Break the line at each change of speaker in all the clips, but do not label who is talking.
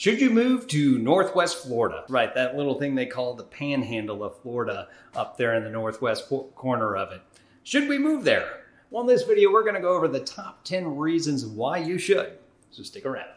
Should you move to Northwest Florida? Right, that little thing they call the panhandle of Florida up there in the northwest corner of it. Should we move there? Well, in this video, we're going to go over the top 10 reasons why you should. So stick around.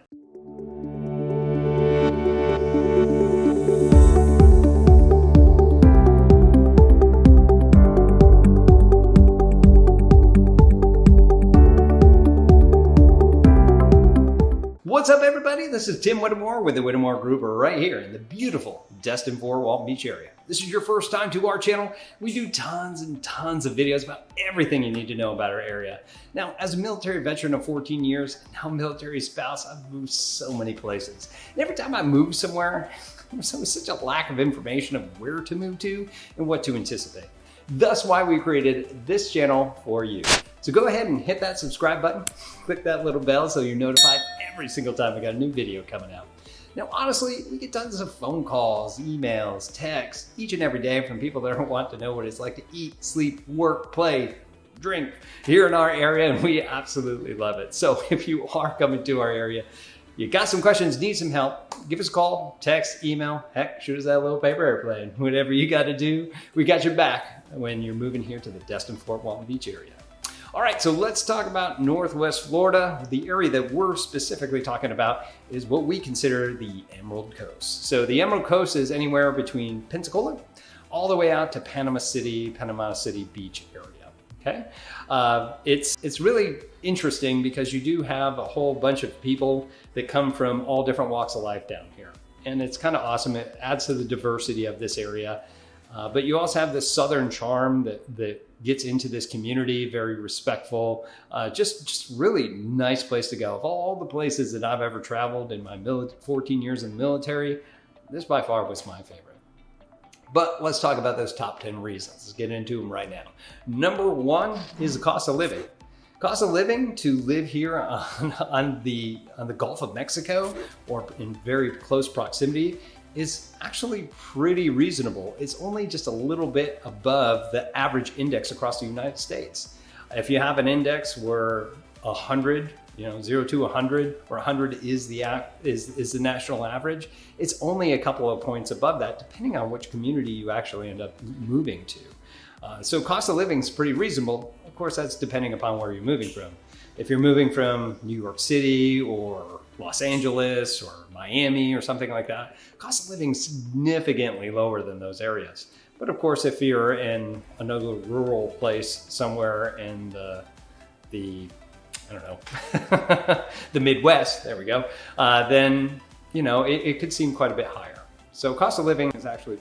What's up, everybody? This is Tim Whittemore with the Whittemore Group right here in the beautiful Destin-Fort Walton Beach area. This is your first time to our channel. We do tons and tons of videos about everything you need to know about our area. Now, as a military veteran of 14 years, and now military spouse, I've moved so many places. And every time I move somewhere, there's such a lack of information of where to move to and what to anticipate. Thus why we created this channel for you. So go ahead and hit that subscribe button, click that little bell so you're notified every single time we got a new video coming out. Now, honestly, we get tons of phone calls, emails, texts, each and every day from people that want to know what it's like to eat, sleep, work, play, drink here in our area, and we absolutely love it. So if you are coming to our area, you got some questions, need some help, give us a call, text, email, heck, shoot us that little paper airplane. Whatever you got to do, we got your back when you're moving here to the Destin-Fort Walton Beach area. All right, so let's talk about Northwest Florida. The area that we're specifically talking about is what we consider the Emerald Coast. So the Emerald Coast is anywhere between Pensacola all the way out to Panama City Beach area, okay? It's really interesting because you do have a whole bunch of people that come from all different walks of life down here. And it's kind of awesome. It adds to the diversity of this area. But you also have this southern charm that gets into this community, very respectful, just really nice place to go. Of all the places that I've ever traveled in my 14 years in the military, this by far was my favorite. But let's talk about those top 10 reasons. Let's get into them right now. Number one is the cost of living. Cost of living to live here on the Gulf of Mexico or in very close proximity is actually pretty reasonable. It's only just a little bit above the average index across the United States. If you have an index where 100, 0 to 100, or 100 is the national average, it's only a couple of points above that, depending on which community you actually end up moving to. So cost of living is pretty reasonable. Of course, that's depending upon where you're moving from. If you're moving from New York City or Los Angeles or Miami or something like that, cost of living is significantly lower than those areas. But of course, if you're in another rural place somewhere in the Midwest, there we go, then, it could seem quite a bit higher. So cost of living is actually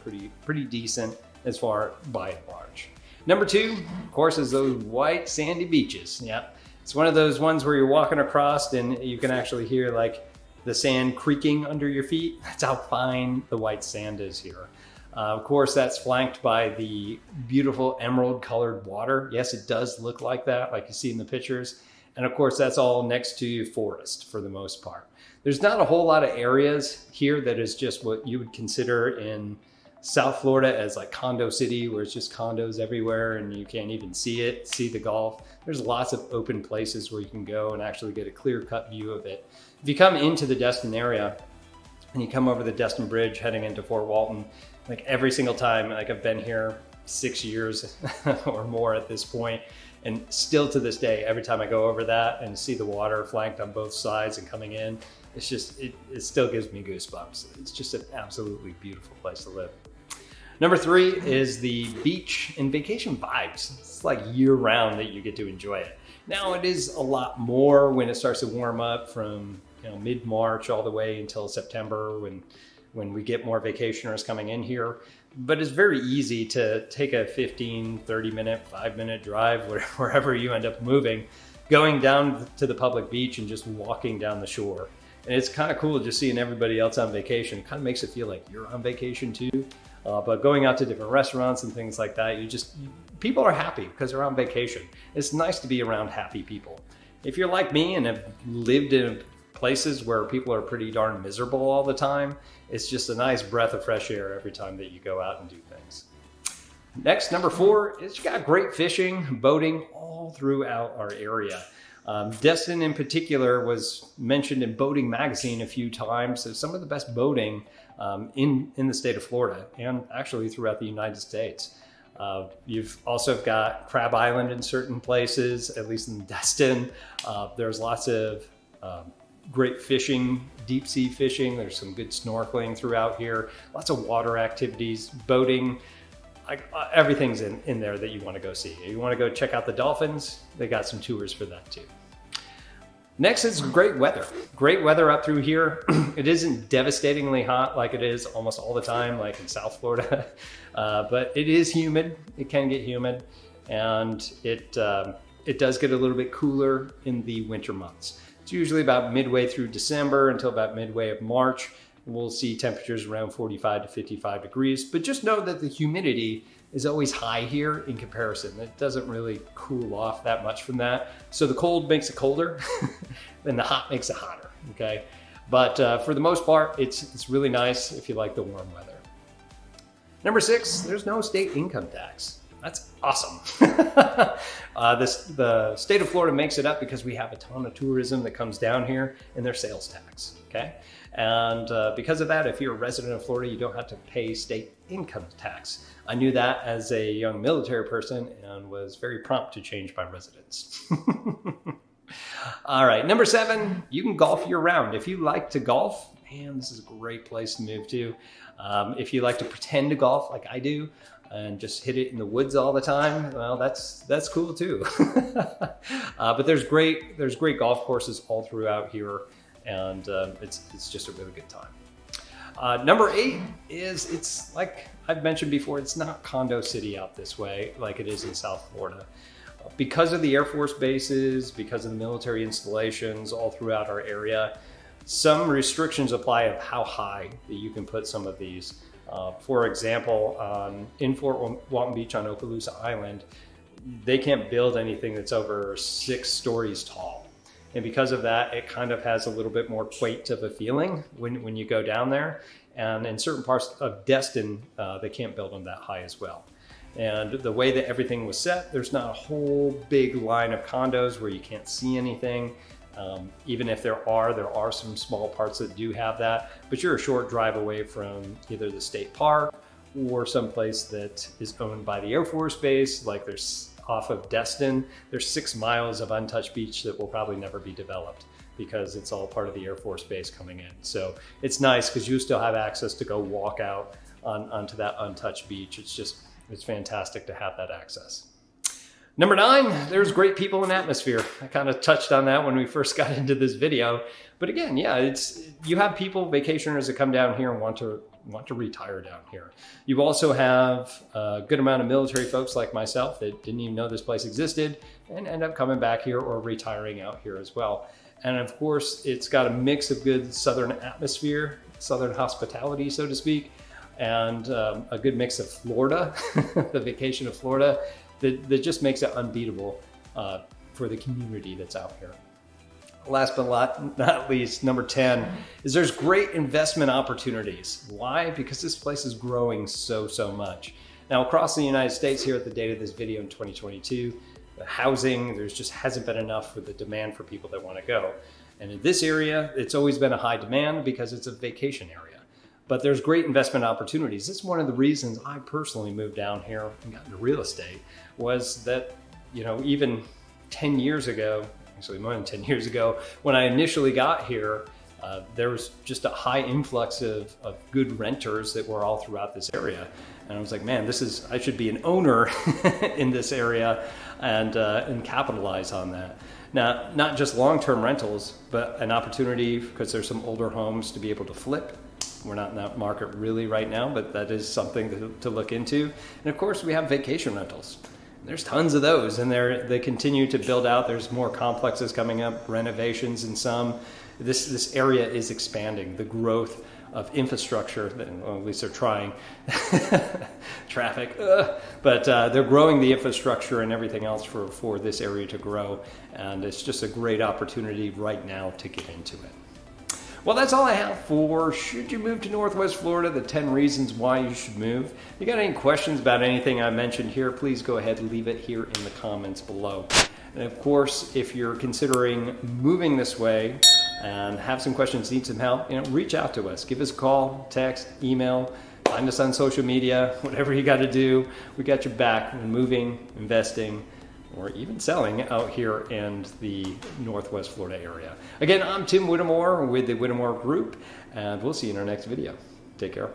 pretty decent as far by and large. Number two, of course, is those white sandy beaches. Yeah. It's one of those ones where you're walking across and you can actually hear like the sand creaking under your feet. That's how fine the white sand is here. Of course, that's flanked by the beautiful emerald colored water. Yes, it does look like that, like you see in the pictures. And of course, that's all next to forest for the most part. There's not a whole lot of areas here that is just what you would consider in South Florida as like condo city, where it's just condos everywhere and you can't even see the Gulf. There's lots of open places where you can go and actually get a clear-cut view of it. If you come into the Destin area and you come over the Destin Bridge heading into Fort Walton, like every single time, like I've been here 6 years or more at this point, and still to this day, every time I go over that and see the water flanked on both sides and coming in, it's just, it still gives me goosebumps. It's just an absolutely beautiful place to live. Number three is the beach and vacation vibes. It's like year round that you get to enjoy it. Now it is a lot more when it starts to warm up from mid-March all the way until September when we get more vacationers coming in here. But it's very easy to take a 15, 30 minute, 5-minute drive, wherever you end up moving, going down to the public beach and just walking down the shore. And it's kind of cool just seeing everybody else on vacation. It kind of makes it feel like you're on vacation too. But going out to different restaurants and things like that, people are happy because they're on vacation. It's nice to be around happy people. If you're like me and have lived in places where people are pretty darn miserable all the time, it's just a nice breath of fresh air every time that you go out and do things. Next, number four is you got great fishing, boating all throughout our area. Destin in particular was mentioned in Boating Magazine a few times as some of the best boating in the state of Florida and actually throughout the United States. You've also got Crab Island in certain places, at least in Destin. There's lots of great fishing, deep sea fishing. There's some good snorkeling throughout here. Lots of water activities, boating. Everything's in there that you want to go see. You want to go check out the dolphins, they got some tours for that too. Next is great weather. Great weather up through here. It isn't devastatingly hot like it is almost all the time, like in South Florida, but it is humid. It can get humid, and it does get a little bit cooler in the winter months. It's usually about midway through December until about midway of March. We'll see temperatures around 45 to 55 degrees, but just know that the humidity is always high here in comparison. It doesn't really cool off that much from that. So the cold makes it colder and the hot makes it hotter, okay? But for the most part, it's really nice if you like the warm weather. Number 6, there's no state income tax. That's awesome. The state of Florida makes it up because we have a ton of tourism that comes down here and their sales tax, okay? And because of that, if you're a resident of Florida, you don't have to pay state income tax. I knew that as a young military person and was very prompt to change my residence. All right, number 7, you can golf year round. If you like to golf, man, this is a great place to move to. If you like to pretend to golf like I do and just hit it in the woods all the time, well, that's cool too. But there's great golf courses all throughout here, and it's just a really good time. Number 8 is, it's like I've mentioned before, it's not condo city out this way like it is in South Florida. Because of the Air Force bases, because of the military installations all throughout our area, some restrictions apply of how high that you can put some of these. For example, in Fort Walton Beach on Okaloosa Island, they can't build anything that's over 6 stories tall. And because of that, it kind of has a little bit more quaint of a feeling when you go down there. And in certain parts of Destin, they can't build them that high as well. And the way that everything was set, there's not a whole big line of condos where you can't see anything. Even if there are some small parts that do have that, but you're a short drive away from either the state park or someplace that is owned by the Air Force Base. Like there's off of Destin, there's 6 miles of untouched beach that will probably never be developed because it's all part of the Air Force Base coming in. So it's nice because you still have access to go walk out onto that untouched beach. It's fantastic to have that access. Number 9, there's great people and atmosphere. I kind of touched on that when we first got into this video. But again, yeah, you have people, vacationers that come down here and want to retire down here. You also have a good amount of military folks like myself that didn't even know this place existed and end up coming back here or retiring out here as well. And of course, it's got a mix of good Southern atmosphere, Southern hospitality, so to speak, and a good mix of Florida, the vacation of Florida, that just makes it unbeatable for the community that's out here. Last but not least, number 10 is there's great investment opportunities. Why? Because this place is growing so much. Now across the United States here at the date of this video in 2022, the housing, there's just hasn't been enough for the demand for people that want to go. And in this area, it's always been a high demand because it's a vacation area. But there's great investment opportunities. This is one of the reasons I personally moved down here and got into real estate, was that, even 10 years ago, actually more than 10 years ago, when I initially got here, there was just a high influx of good renters that were all throughout this area. And I was like, man, I should be an owner in this area and capitalize on that. Now, not just long-term rentals, but an opportunity, because there's some older homes, to be able to flip. We're not in that market really right now, but that is something to look into. And of course, we have vacation rentals. There's tons of those, and they continue to build out. There's more complexes coming up, renovations in some. This area is expanding. The growth of infrastructure, well, at least they're trying. Traffic, but they're growing the infrastructure and everything else for this area to grow. And it's just a great opportunity right now to get into it. Well, that's all I have for should you move to Northwest Florida, the 10 reasons why you should move. If you got any questions about anything I mentioned here, please go ahead and leave it here in the comments below. And of course, if you're considering moving this way and have some questions, need some help, reach out to us. Give us a call, text, email, find us on social media, whatever you got to do. We got your back when moving, investing, or even selling out here in the Northwest Florida area. Again, I'm Tim Whittemore with the Whittemore Group, and we'll see you in our next video. Take care.